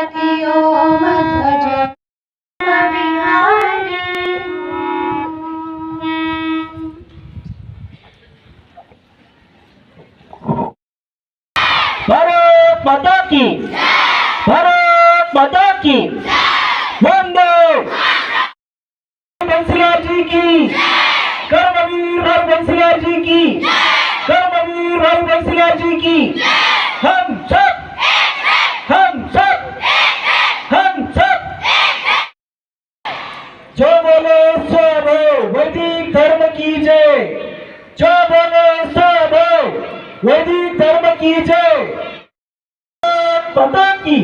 हरि ओम ध्वज विहारी। भारत माता की, भारत माता की, वंदे बंसीलाल जी की, कर्मवीर भाई बंसीलाल जी की, कर्मवीर भाई बंसीलाल जी की। हम सब, हम सब, हम सब जो बोले सो बोल, वैदिक धर्म की जय। जो बोले सो बोल, वैदिक धर्म की जय। माता की।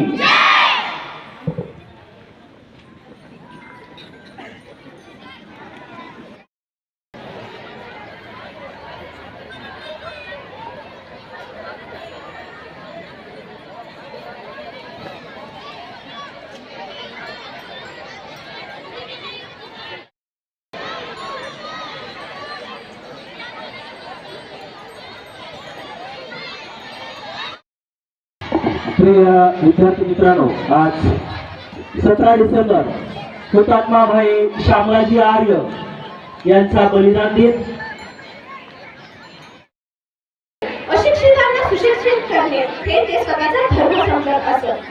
प्रिय विद्यार्थी मित्रांनो, आज 17 डिसेंबर हुतात्मा भाई श्यामलाजी आर्य यांचा बलिदान दिन। अशिक्षितांना सुशिक्षित करणे हे ते स्वतःचा धर्म समजत असत।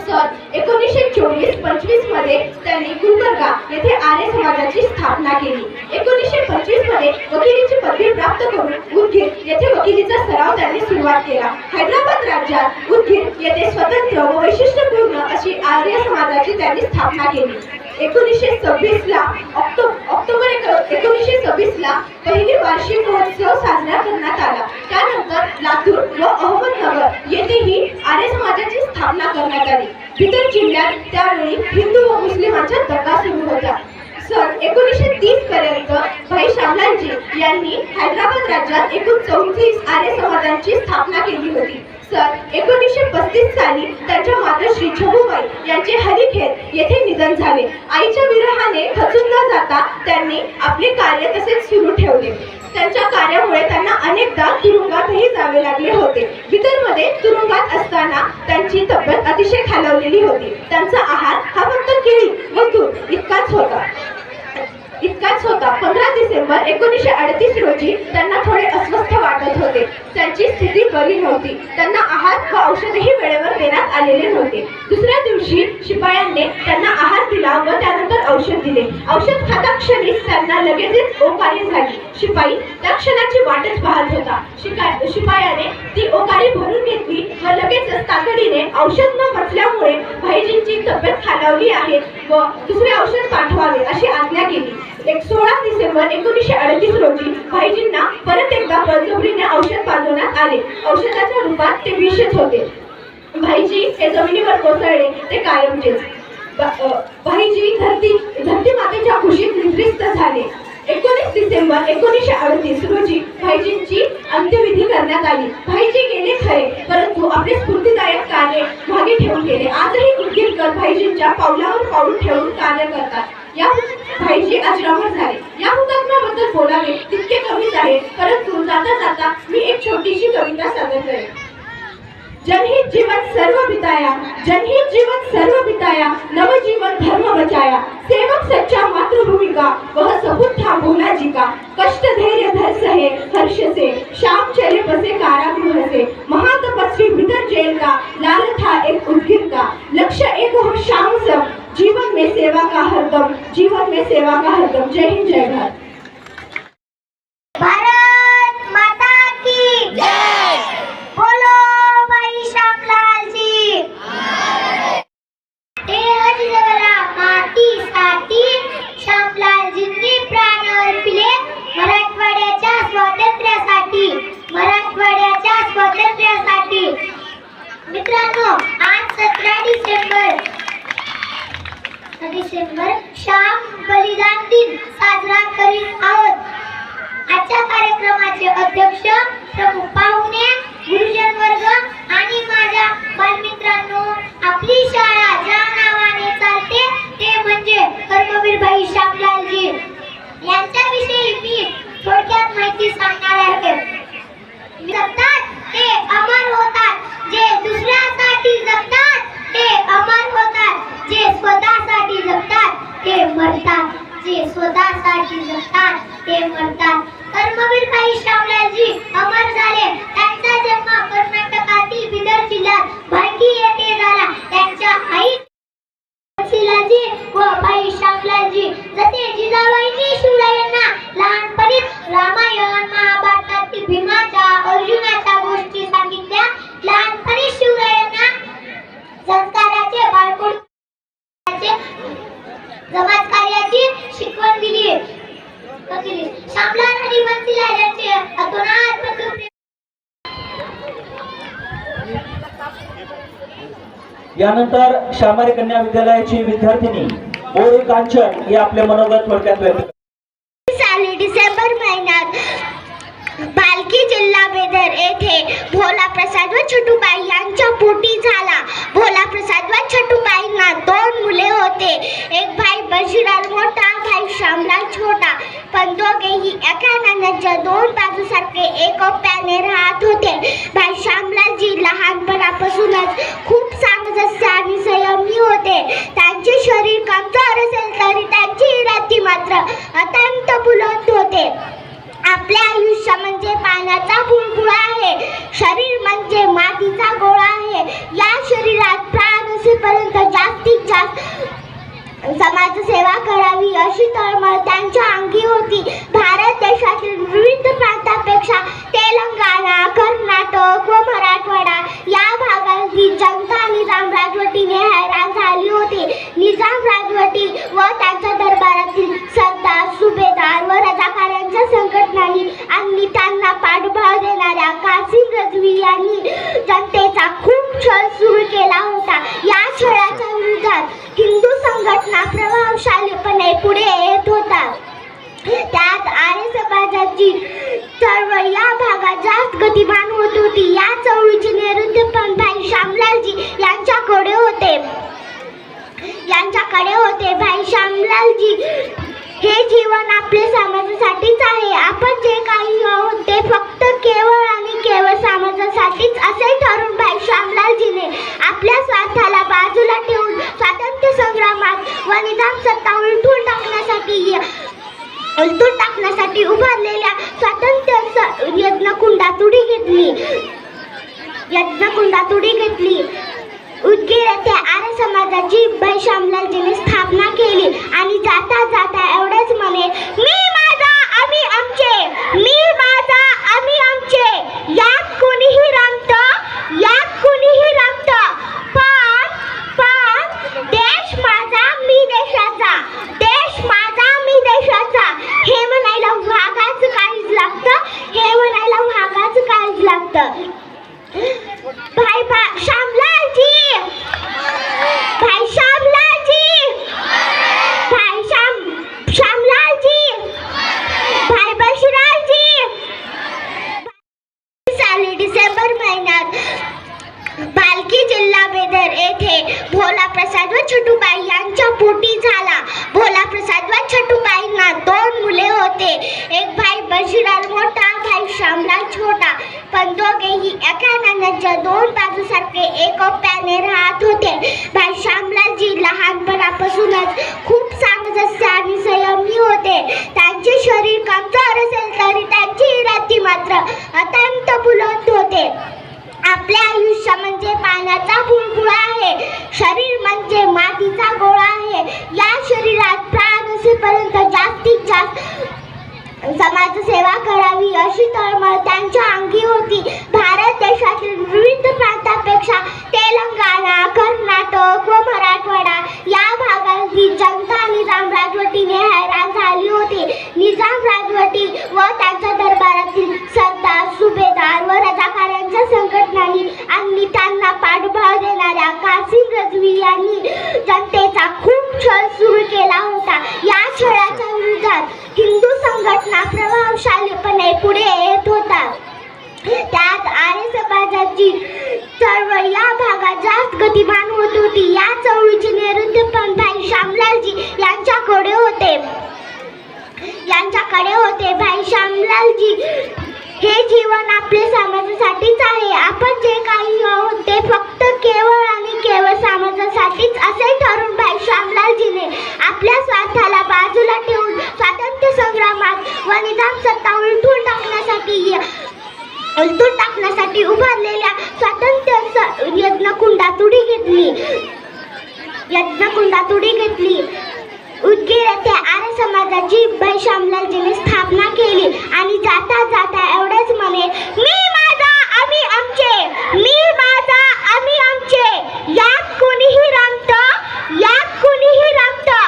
सन 1924-25 मध्ये त्यांनी गुलबर्गा येथे आर्य समाजाची स्थापना केली। 1925 मध्ये वकिलीची पदवी प्राप्त करून उदगीर येथे वकिलीचा सराव त्यांनी सुरुवात केला। हैदराबाद राज्यात उदगीर येथे स्वतंत्र व वैशिष्ट्यपूर्ण अशी आर्य समाजाची त्यांनी स्थापना केली। 1926 ला ऑक्टोबर 1926 ला पहिली वार्षिक महोत्सव साजरा करण्यात आला। त्यानंतर लातूर व अहमदनगर येथेही आर्य समाजाची स्थापना करण्यात आली। बिदर जिल्ह्यात त्यावेळी हिंदू व मुस्लिमांच्या दंगा सुरू होता। सन 1930 पर्यंत भाई श्यामलालजी यांनी हैदराबाद राज्यात एकूण 34 आर्य समाजांची स्थापना केली होती। सन 1935 साली त्यांच्या मातोश्री छबूबाई यांचे हरिखेर येथे निधन झाले। आईच्या विरहाने खचून न जाता त्यांनी आपले कार्य तसेच सुरू ठेवले। त्यांच्या कार्यामुळे त्यांना अनेकदा तुरुंगातही जावे लागले होते। बिदरमध्ये तुरुंगात असताना त्यांची तब्येत अतिशय खालावलेली होती। त्यांचा आहार हा फक्त केळी व दूध इतकाच होता। 15 डिसेंबर 1938 रोजी त्यांना थोडे अस्वस्थ वाटत होते। त्यांची स्थिती बरी नव्हती। त्यांना आहार व औषधही वेळेवर देण्यात आलेले नव्हते। दुसऱ्या दिवशी शिपायांनी त्यांना आहार दिला व त्यानंतर औषध दिले। औषध खाताक्षणीच त्यांना लगेचच ओकारी झाली। शिपाई त्या क्षणाची वाटच पाहत होता। शिपायाने ती ओकारी भरून घेतली व लगेचच तातडीने औषध न म्हटल्यामुळे भाईजींची तब्येत खालावली आहे व दुसरे औषध पाठवावे अशी आज्ञा केली। 16 डिसेंबर 1938 रोजी भाईजींना परत एकदा बळजबरीने औषध पाजवण्यात आले। औषधाच्या रूपात ते विषच होते। भाईजी हे जमिनीवर कोसळले ते कायमचेच। भाईजी धरती मातेच्या कुशीत निद्रिस्त झाले। 19 डिसेंबर 1938 रोजी भाईजींची अंत्यविधी करण्यात आली। भाईजी गेले खरे, परंतु आपले स्फूर्तिदायक कार्य मागे ठेवून गेले। आजही उदगीरकर भाईजींच्या पावलावर पाऊल ठेवून कार्य करतात। या भाईजी आज अमर झाले। या हुतात्म्याबद्दल बोलावे तितके कमीच आहे, परंतु जाता जाता मी एक छोटीशी कविता सादर करेन। जनहित जीवन सर्व बिताया, जनहित जीवन सर्व बिताया, नवजीवन धर्म बचाया। सेवक सच्चा मातृभूमि का, वह सपूत था भोला जी का। कष्ट धैर्य धर सहे हर्ष से, शाम चले बसे कारागृह से। महातपस्वी बिदर जेल का, लाल था एक उदगीर का। लक्ष्य एक हो शाम सब, जीवन में सेवा का हरदम, जीवन में सेवा का हरदम। जय हिंद, जय भारत। भारत माता की जय। बोलो भाई श्यामलाल जी। मातीसाठी श्यामलालजींनी प्राण अर्पिले मराठवाड्याच्या स्वातंत्र्यासाठी, मराठवाड्याच्या स्वातंत्र्यासाठी। मित्रांनो, आज 17 डिसेंबर श्याम बलिदान दिन साजरा करीत आहोत। आजच्या कार्यक्रमाचे अध्यक्ष, प्रमुख पाहुणे, गुरुजन वर्ग आणि माझ्या बालमित्रांनो, आपली शाळा ज्या नावाने चालते ते म्हणजे कर्मवीर भाई श्यामलालजी यांच्याविषयी मी थोडक्यात माहिती सांगणार आहे। जगतात ते अमर होतात, जे दुसऱ्यासाठी जगतात ते अमर मरतात, जे स्वतःसाठी जगतात ते मरतात. कर्मवीर भाई श्यामलालजी अमर झाले. त्यांचा जन्म कर्नाटकातील बिदर जिल्ह्यात भांडी येथे झाला. त्यांच्या आई शिलाजी व भाई श्यामलालजी जसे जिजाबाईंनी शिवरायांना लहानपणीच रामायण महाभारतातील भीमाच्या अर्जुनाच्या गोष्टी सांगितल्या. लहानपणी शिवरायांना संस्काराचे बाळकडूचे समाजकार्याची शिकवण दिली. श्यामलाल आणि बन्सीलाल यांचे अतोनात प्रेम. यानंतर श्यामारी कन्या विद्यालयाची विद्यार्थिनी मोरे कांचन हे आपले मनोगत थोडक्यात व्यक्त. साली डिसेंबर महिन्यात भालकी जिल्हा बेदर येथे भोला प्रसाद व छटूबाई यांच्या पोटी झाला. भोला प्रसाद व छटूबाईंना 2 मुले होते. एक भाई बशीराल मोठा, भाई श्यामलाल छोटा. पण दोघेही एका नाण्याच्या 2 बाजूसारखे एकोप्याने राहत होते. भाई श्यामलालजी लहानपणापासूनच खूप सामंजस्य आणि संयमी होते. त्यांचे शरीर कमजोर असेल तरी त्यांची इरादी मात्र अत्यंत बुलंद होते. आपले आयुष्य म्हणजे पाण्याचा बुलबुला आहे. शरीर म्हणजे मातीचा गोळा आहे. या शरीरात प्राण असेपर्यंत जास्तीत जास्त समाजसेवा करावी अशी तळमळ त्यांच्या अंगी होती. भारत देशातील विविध प्रांतांपेक्षा तेलंगणा, कर्नाटक व मराठवाडा या भागातील जनता निजाम राजवटीने हैराण झाली होती. निजाम राजवटी व त्यांच्या दरबारातील सरदार, सुभेदार व रजाकारांच्या संघटनांनी आणि त्यांना पाठबळ देणाऱ्या कासिम रजवी यांनी जनतेचा खूप छळ सुरू केला होता. या छळाच्या विरोधात हिंदू संघटना प्रभावशालीपणे पुढे येत होता. त्यात आर्य समाजाची चळवळ या भागात जास्त गतिमान होत होती. या चळवळीचे नेतृत्व भाई श्यामलालजी यांच्याकडे होते. भाई श्यामलालजी हे जीवन आपले समाजासाठीच आहे. आपण जे काही आहोत ते फक्त केवळ आणि केवळ समाजासाठीच असे ठरवून भाई श्यामलालजीने आपल्या स्वार्थाला बाजूला ठेवून स्वातंत्र्य संग्रामात व निजाम सत्ता उलटून टाकण्यासाठी उभारलेल्या स्वातंत्र्य यज्ञकुंडात उडी घेतली. उदगीर येथे आर्य समाजाची भाई श्यामलालजीने स्थापना केली आणि जाता जाता एवढेच म्हणे, मी माझा आम्ही आमचे, मी माझा आम्ही आमचे. यात कोणीही रमत, पण देश माझा मी देशाचा, देश माझा मी देशाचा हे म्हणायला वाघाचं काहीच लागतं. भाई श्यामलालजी, भाई बशीरालजी. साली डिसेंबर महिन्यात भालकी जिल्हा बेदर येथे भोला प्रसाद व छटूबाई यांच्या पोटी झाला. भोला प्रसाद व छटूबाईंना 2 मुले होते. एक भाई बशीराल मोठा, भाई श्यामलाल छोटा. पण दोघेही एका नाण्याच्या 2 बाजूसारखे एकोप्याने राहत होते. भाई श्यामलालजी लहानपणापासूनच खूप सामंजस्य आणि संयमी होते. त्यांचे शरीर कमजोर असेल तरी त्यांची इरादी मात्र अत्यंत बुलंद होते. आपले आयुष्य म्हणजे पाण्याचा बुलबुला आहे. शरीर म्हणजे मातीचा गोळा आहे. या शरीरात प्राण असेपर्यंत जास्तीत जास्त समाजसेवा करावी अशी तळमळ त्यांच्या अंगी होती. भारत देशातील विविध प्रांतांपेक्षा तेलंगणा, कर्नाटक व मराठवाडा या भागातील जनता निजाम राजवटीने हैराण झाली होती. निजाम राजवटी व त्यांच्या दरबारातील सरदार, सुभेदार व रजाकारांच्या संघटनांनी आणि त्यांना पाठबळ देणाऱ्या कासिम रजवी यांनी जनतेचा खूप छळ सुरू केला होता. या छळाच्या विरोधात हिंदू संघटना प्रभावशालीपणे पुढे येत होता. त्यात आर्य समाजाची चळवळ या भागात जास्त गतिमान होत होती. या चळवळीचे नेतृत्व भाई श्यामलालजी यांच्याकडे होते. भाई श्यामलालजी हे जीवन आपले समाजासाठीच आहे. आपण जे काही आहोत ते फक्त केवळ आणि केवळ समाजासाठीच असे ठरवून भाई श्यामलालजीने आपल्या स्वार्थाला यज्ञकुंडात उडी घेतली. उदगीर येथे आर्य समाजाची भाई श्यामलालजीने स्थापना केली आणि जाता जाता एवढेच म्हणे, मी माझा आम्ही आमचे, मी माझा आम्ही आमचे, यात कोणीही रमतं, यात कोणीही रमतं,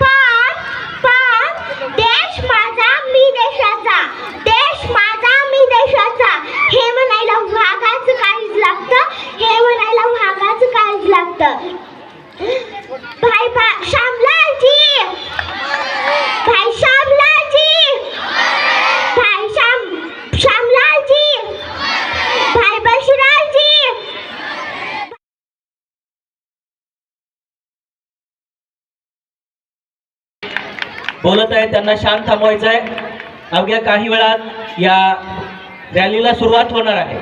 पण देश माझा मी देशाचा, देश माझा मी देशाचा, हे म्हणायला वाघाचं काळीज लागतं, हे म्हणायला वाघाचं काळीज लागतं. भाई श्यामलालजी, भाई श्यामलालजी, भाई श्यामलालजी, भाई बशीरालजी. बोलत आहे त्यांना शांत थांबवायचं आहे. अवघ्या काही वेळात या रॅलीला सुरुवात होणार आहे.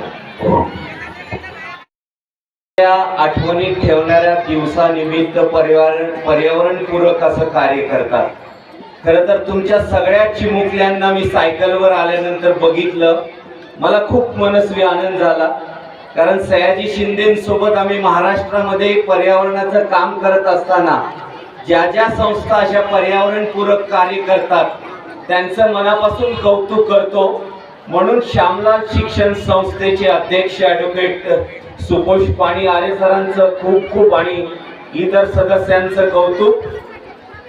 आठवणीत ठेवणाऱ्या दिवसानिमित्त पर्यावरणपूरक असं कार्य करतात. खरं तर तुमच्या सगळ्या चिमुकल्यांना मी सायकलवर आल्यानंतर बघितलं, मला खूप मनस्वी आनंद झाला. कारण सयाजी शिंदेसोबत आम्ही महाराष्ट्रामध्ये पर्यावरणाचं काम करत असताना ज्या ज्या संस्था अशा पर्यावरणपूरक कार्य करतात त्यांचं मनापासून कौतुक करतो. म्हणून श्यामलाल शिक्षण संस्थेचे अध्यक्ष ॲडव्होकेट सुपोष पाणी आरे सरांचं खूप खूप आणि इतर सदस्यांचं कौतुक.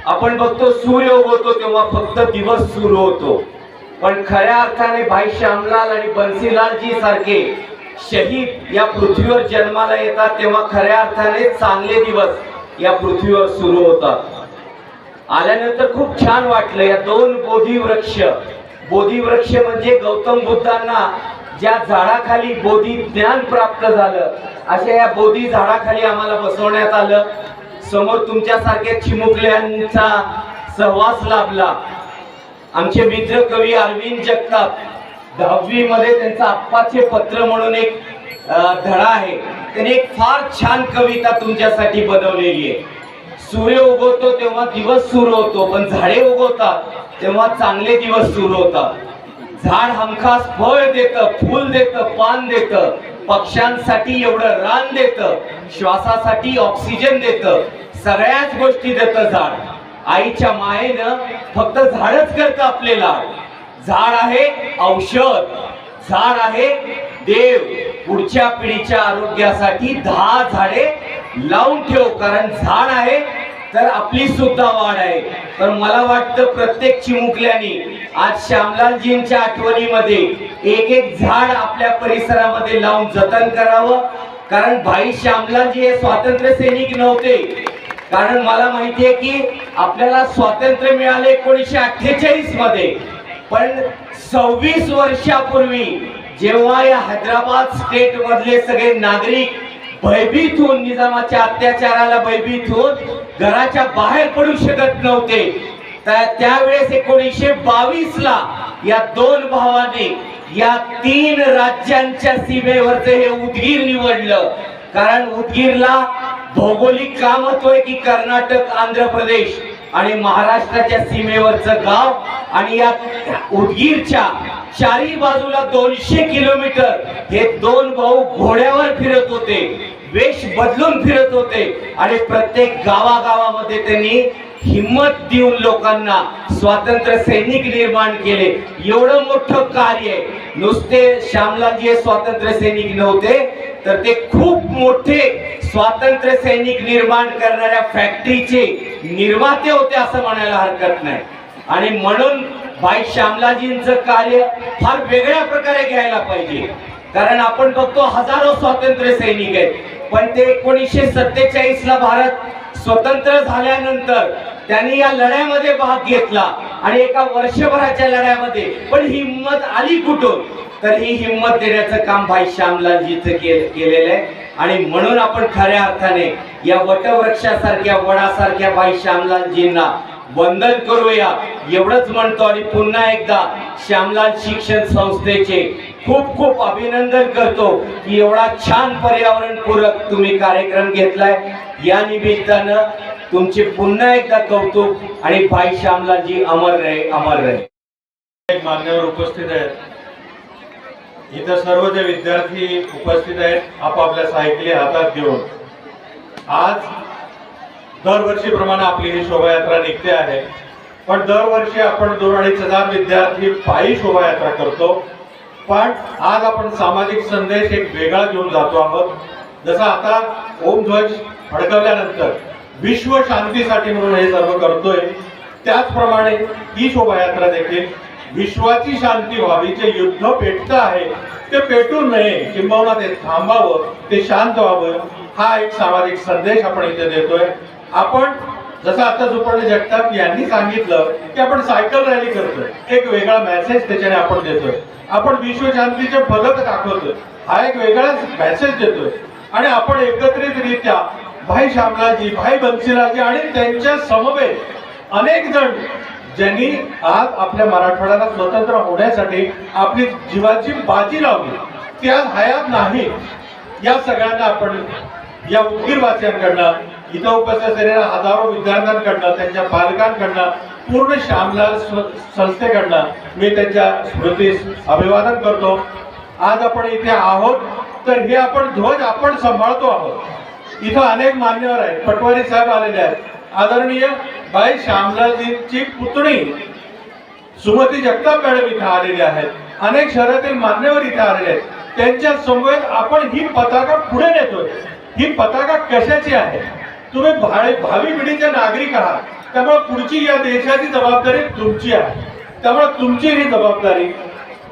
आपण बघतो सूर्य उगवतो तेव्हा फक्त दिवस सुरू होतो, पण खऱ्या अर्थाने भाई श्यामलाल आणि बन्सीलालजी सारखे शहीद या पृथ्वीवर जन्माला येतात तेव्हा खऱ्या अर्थाने चांगले दिवस या पृथ्वीवर सुरू होतात. आल्यानंतर खूप छान वाटलं. या दोन बोधिवृक्ष म्हणजे गौतम बुद्धांना ज्या झाडाखाली बोधी ज्ञान प्राप्त झालं अशा या बोधी झाडाखाली आम्हाला बसवण्यात आलं. समोर तुमच्यासारख्या चिमुकल्यांचा सहवास लाभला. आमचे मित्र कवी अरविंद जगताप 10वी मध्ये त्यांचा आप्पाचे पत्र म्हणून एक धडा आहे, त्यांनी एक फार छान कविता तुमच्यासाठी बनवलेली आहे. सूर्य उगवतो तेव्हा दिवस सुरू होतो, पण झाडे उगवतात तेव्हा चांगले दिवस सुरू होतात. झाड हमखास फळ देतं, फूल देतं, पान देतं, पक्ष्यांसाठी एवढं रान देतं, श्वासासाठी ऑक्सिजन देतं, सगळ्याच गोष्टी देतं झाड. आईच्या मायेनं फक्त झाडच करतं आपले लाड. झाड आहे औषध, झाड आहे देव. पुढच्या पिढीच्या आरोग्यासाठी 10 झाडे लावून ठेव, कारण झाड आहे तर आपली सुद्धा वाढ आहे. तर मला वाटतं प्रत्येक चिमुकल्याने आज श्यामलालजींच्या आठवणीमध्ये एक झाड आपल्या परिसरामध्ये लावून जतन करावं. कारण भाई श्यामलालजी हे स्वातंत्र्य सैनिक नव्हते. कारण मला माहिती आहे की आपल्याला स्वातंत्र्य मिळाले 1948 मध्ये, पण 26 वर्षापूर्वी जेव्हा या हैदराबाद स्टेट मधले सगळे नागरिक भयभीत होऊन, निजामाच्या अत्याचाराला भयभीत होऊन घराच्या बाहेर पडू शकत नव्हते, त्यावेळेस 1922 ला या दोन भावांनी या 3 राज्यांच्या सीमेवरचं हे उदगीर निवडलं. कारण उदगीरला भौगोलिक का महत्व आहे की कर्नाटक, आंध्र प्रदेश आणि महाराष्ट्राच्या सीमेवरचं गाव. आणि या उदगीरच्या चारी बाजूला 200 किलोमीटर हे दोन भाऊ घोड्यावर फिरत होते, वेश बदलून फिरत होते आणि प्रत्येक गावागावामध्ये त्यांनी हिम्मत देऊन लोकांना स्वातंत्र्य सैनिक निर्माण केले. एवढं मोठं कार्य आहे. नुसते श्यामलालजी हे स्वातंत्र्य सैनिक नव्हते, तर ते खूप मोठे स्वातंत्र्य सैनिक निर्माण करणाऱ्या फॅक्टरीचे निर्माते होते असं म्हणायला हरकत नाही. आणि म्हणून भाई श्यामलालजींचं कार्य फार वेगळ्या प्रकारे घ्यायला पाहिजे. कारण आपण बघतो हजारो स्वातंत्र्य सैनिक आहेत, पण ते 1947 ला भारत स्वतंत्र झाल्यानंतर त्यांनी या लढ्यामध्ये भाग घेतला आणि एका वर्षभराच्या लढ्यामध्ये पण हिम्मत आली कुठून, तर ही हिम्मत देण्याचं काम भाई श्यामलालजीचं केलेलं आहे. आणि म्हणून आपण खऱ्या अर्थाने या वटवृक्षासारख्या, वडासारख्या भाई श्यामलालजींना वंदन करूया एवढंच म्हणतो. आणि पुन्हा एकदा श्यामलाल शिक्षण संस्थेचे खूप खूप अभिनंदन करतो की एवढा छान पर्यावरणपूरक तुम्ही कार्यक्रम घेतलाय. या निमित्तानं तुमचे पुन्हा एकदा कौतुक. आणि भाई श्यामलालजी अमर रहे, अमर रहे. मान्यवर उपस्थित आहेत, इथं सर्व जे विद्यार्थी उपस्थित आहेत आपापल्या सायकली हातात घेऊन आज दरवर्षीप्रमाणे आपली ही शोभायात्रा निघते आहे. पण दरवर्षी आपण 2,500 विद्यार्थी पायी शोभायात्रा करतो. पण आज आपण सामाजिक संदेश एक वेगळा घेऊन जातो आहोत. जसं आता ओमध्वज फडकवल्यानंतर विश्व शांतीसाठी म्हणून हे सर्व करतोय, त्याचप्रमाणे ही शोभायात्रा देखील विश्वाची शांती व्हावी. जे युद्ध पेटतं आहे ते पेटू नये, किंबहुना ते थांबावं, ते शांत व्हावं, हा एक सामाजिक संदेश आपण इथे देतोय. आपण जसं आता सुपर्ण जगताप यांनी सांगितलं की आपण सायकल रॅली करतोय, एक वेगळा मेसेज त्याच्याने आपण देतोय. आपण विश्वशांतीचे फलक दाखवतोय, हा एक वेगळाच मेसेज देतोय. आणि आपण एकत्रितरित्या भाई श्यामलाजी, भाई बन्सीलालजी आणि त्यांच्या समवेत अनेक जण ज्यांनी आज आपल्या मराठवाड्याला स्वतंत्र होण्यासाठी आपली जीवाची बाजी लावली, ते आज हयात नाही. या सगळ्यांना आपण या उदगीरवासियांकडनं, इथं उपस्थित असलेल्या हजारो विद्यार्थ्यांकडनं, त्यांच्या पालकांकडनं, पूर्ण श्यामलाल संस्थेकडनं मी त्यांच्या स्मृतीस अभिवादन करतो. आज आपण इथे आहोत तर हे आपण ध्वज आपण सांभाळतो आहोत. इथं अनेक मान्यवर आहेत, पटवारी साहेब आलेले आहेत, आदरणीय बाई श्यामलालजींची पुतणी सुमती जगताप मॅडम इथं आलेले आहेत, अनेक शहरातील मान्यवर इथे आलेले आहेत. त्यांच्या समवेत आपण ही पताका पुढे नेतोय. ही पताका कशाची आहे? तुम्ही भावी पिढीचे नागरिक आहात, त्यामुळे पुढची या देशाची जबाबदारी तुमची आहे. त्यामुळे तुमची ही जबाबदारी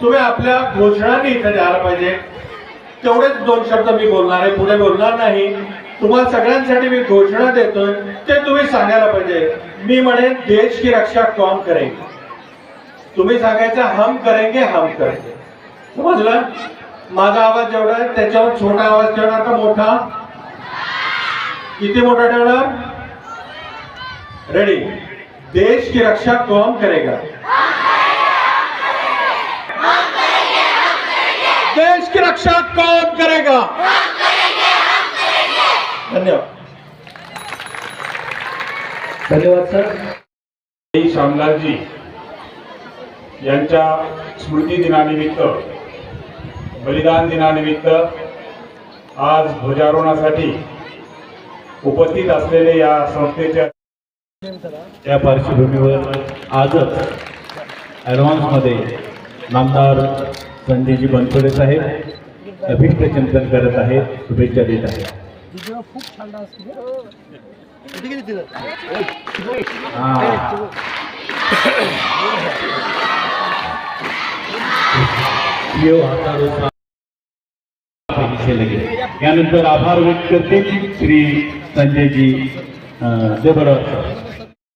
तुम्ही आपल्या घोषणांनी इथे द्यायला पाहिजे. तेवढेच 2 शब्द मी बोलणार आहे, पुढे बोलणार नाही. तुम्हाला सगळ्यांसाठी मी घोषणा देतोय, ते तुम्ही सांगायला पाहिजे. मी म्हणेन देश की रक्षा कौन करेंगे, तुम्ही सांगायचं हम करेंगे, हम करेंगे. समजलं? माझा आवाज जेवढा आहे त्याच्यावर छोटा आवाज ठेवणार का मोठा? किती मोठा ठेवणार? रेडी? देश की रक्षा कौन करेगा? देश की रक्षा कौन करेगा? धन्यवाद. धन्यवाद सर. भाई श्यामलालजी यांच्या स्मृती दिनानिमित्त, बलिदान दिनानिमित्त आज ध्वजारोहणासाठी उपस्थित असलेले या संस्थेच्या त्या पार्श्वभूमीवर आजच ॲडव्हान्समध्ये नामदार संजयजी बनसोडे साहेब अभिष्टचिंतन करत आहेत, शुभेच्छा देत आहेत. यानंतर आभार व्यक्त करते श्री संजयजी देवराव.